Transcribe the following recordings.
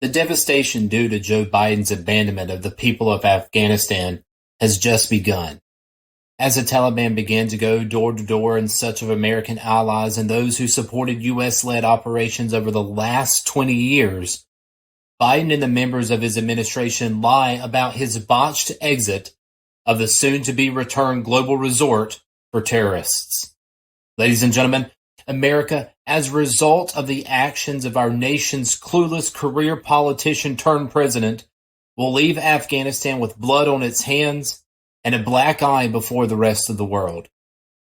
The devastation due to Joe Biden's abandonment of the people of Afghanistan has just begun. As the Taliban began to go door to door in search of American allies and those who supported U.S.-led operations over the last 20 years, Biden and the members of his administration lie about his botched exit of the soon-to-be-returned global resort for terrorists. Ladies and gentlemen, America, as a result of the actions of our nation's clueless career politician turned president, will leave Afghanistan with blood on its hands and a black eye before the rest of the world.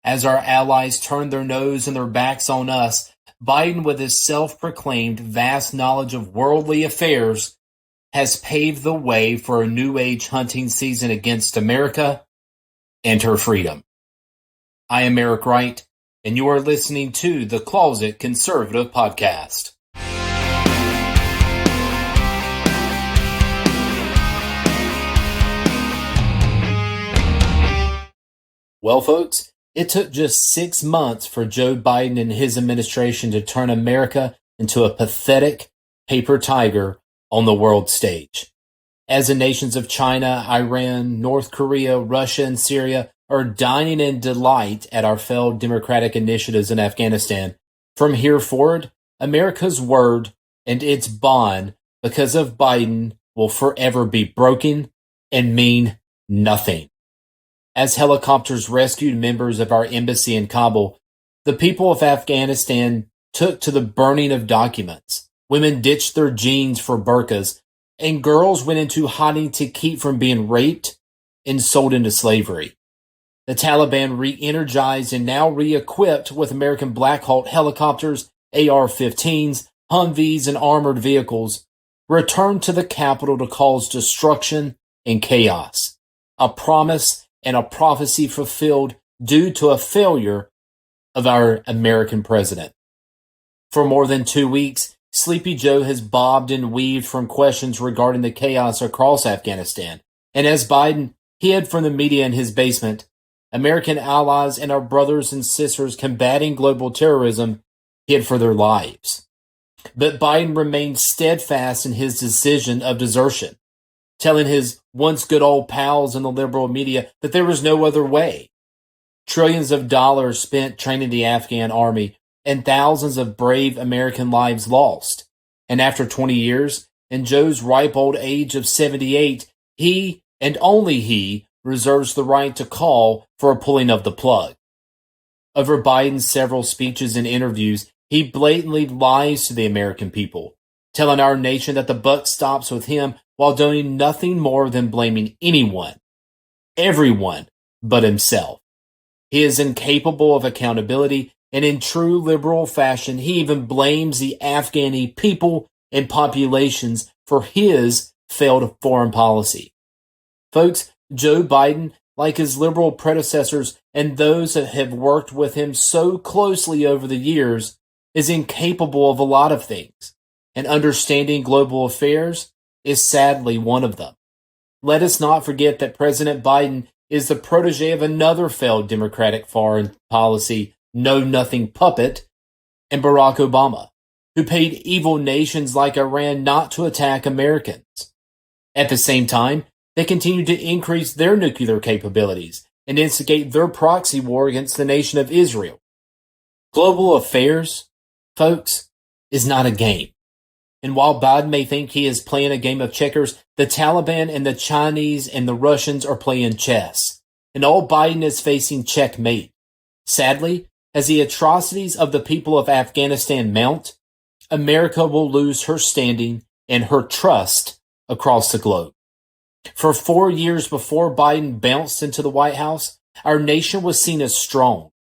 As our allies turn their nose and their backs on us, Biden, with his self-proclaimed vast knowledge of worldly affairs, has paved the way for a new age hunting season against America and her freedom. I am Eric Wright, and you are listening to the Closet Conservative Podcast. Well, folks, it took just 6 months for Joe Biden and his administration to turn America into a pathetic paper tiger on the world stage. As the nations of China, Iran, North Korea, Russia, and Syria are dining in delight at our failed democratic initiatives in Afghanistan, from here forward, America's word and its bond because of Biden will forever be broken and mean nothing. As helicopters rescued members of our embassy in Kabul, the people of Afghanistan took to the burning of documents. Women ditched their jeans for burkas, and girls went into hiding to keep from being raped and sold into slavery. The Taliban re-energized and now re-equipped with American Blackhawks helicopters, AR-15s, Humvees, and armored vehicles, returned to the capital to cause destruction and chaos. A promise and a prophecy fulfilled due to a failure of our American president. For more than 2 weeks, Sleepy Joe has bobbed and weaved from questions regarding the chaos across Afghanistan. And as Biden hid from the media in his basement, American allies and our brothers and sisters combating global terrorism hid for their lives. But Biden remained steadfast in his decision of desertion, telling his once good old pals in the liberal media that there was no other way. Trillions of dollars spent training the Afghan army and thousands of brave American lives lost. And after 20 years, in Joe's ripe old age of 78, he, and only he, reserves the right to call for a pulling of the plug. Over Biden's several speeches and interviews, he blatantly lies to the American people, telling our nation that the buck stops with him while doing nothing more than blaming everyone but himself. He is incapable of accountability, and in true liberal fashion, he even blames the Afghani people and populations for his failed foreign policy. Folks, Joe Biden, like his liberal predecessors and those that have worked with him so closely over the years, is incapable of a lot of things, and understanding global affairs is sadly one of them. Let us not forget that President Biden is the protege of another failed Democratic foreign policy know-nothing puppet, and Barack Obama, who paid evil nations like Iran not to attack Americans. At the same time, they continue to increase their nuclear capabilities and instigate their proxy war against the nation of Israel. Global affairs, folks, is not a game. And while Biden may think he is playing a game of checkers, the Taliban and the Chinese and the Russians are playing chess. And all Biden is facing checkmate. Sadly, as the atrocities of the people of Afghanistan mount, America will lose her standing and her trust across the globe. For 4 years before Biden bounced into the White House, our nation was seen as strong.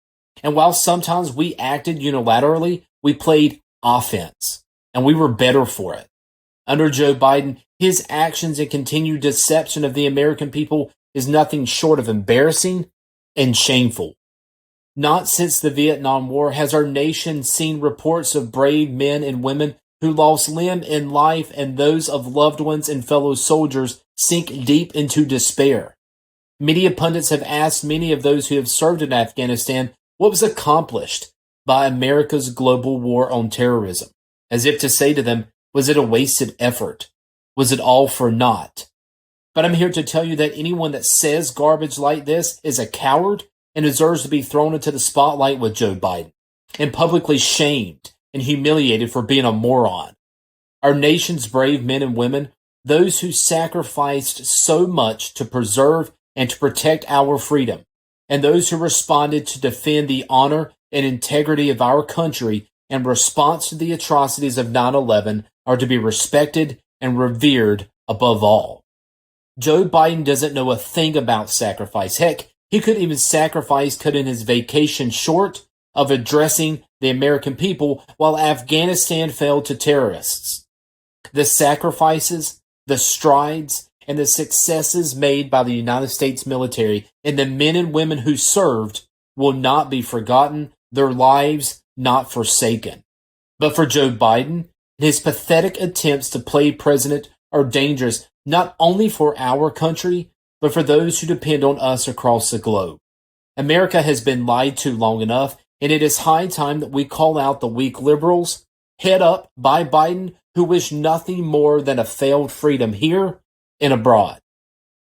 And while sometimes we acted unilaterally, we played offense, and we were better for it. Under Joe Biden, his actions and continued deception of the American people is nothing short of embarrassing and shameful. Not since the Vietnam War has our nation seen reports of brave men and women who lost limb and life, and those of loved ones and fellow soldiers sink deep into despair. Media pundits have asked many of those who have served in Afghanistan what was accomplished by America's global war on terrorism, as if to say to them, Was it a wasted effort? Was it all for naught? But I'm here to tell you that anyone that says garbage like this is a coward and deserves to be thrown into the spotlight with Joe Biden and publicly shamed and humiliated for being a moron. Our nation's brave men and women, those who sacrificed so much to preserve and to protect our freedom, and those who responded to defend the honor and integrity of our country in response to the atrocities of 9/11 are to be respected and revered above all. Joe Biden doesn't know a thing about sacrifice. Heck, he couldn't even sacrifice cutting his vacation short of addressing the American people while Afghanistan fell to terrorists. The sacrifices, the strides, and the successes made by the United States military and the men and women who served will not be forgotten, their lives not forsaken. But for Joe Biden, his pathetic attempts to play president are dangerous not only for our country, but for those who depend on us across the globe. America has been lied to long enough, and it is high time that we call out the weak liberals, head up by Biden, who wish nothing more than a failed freedom here and abroad.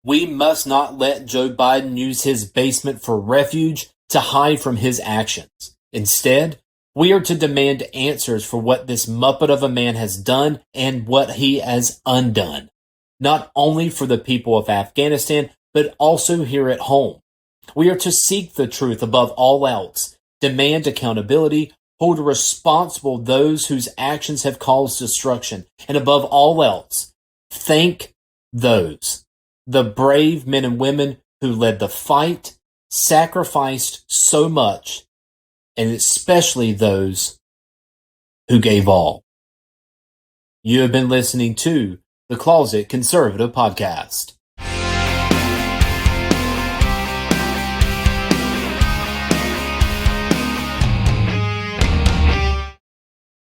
We must not let Joe Biden use his basement for refuge to hide from his actions. Instead, we are to demand answers for what this muppet of a man has done and what he has undone, not only for the people of Afghanistan, but also here at home. We are to seek the truth above all else, demand accountability, hold responsible those whose actions have caused destruction, and above all else, thank those, the brave men and women who led the fight, sacrificed so much, and especially those who gave all. You have been listening to the Closet Conservative Podcast.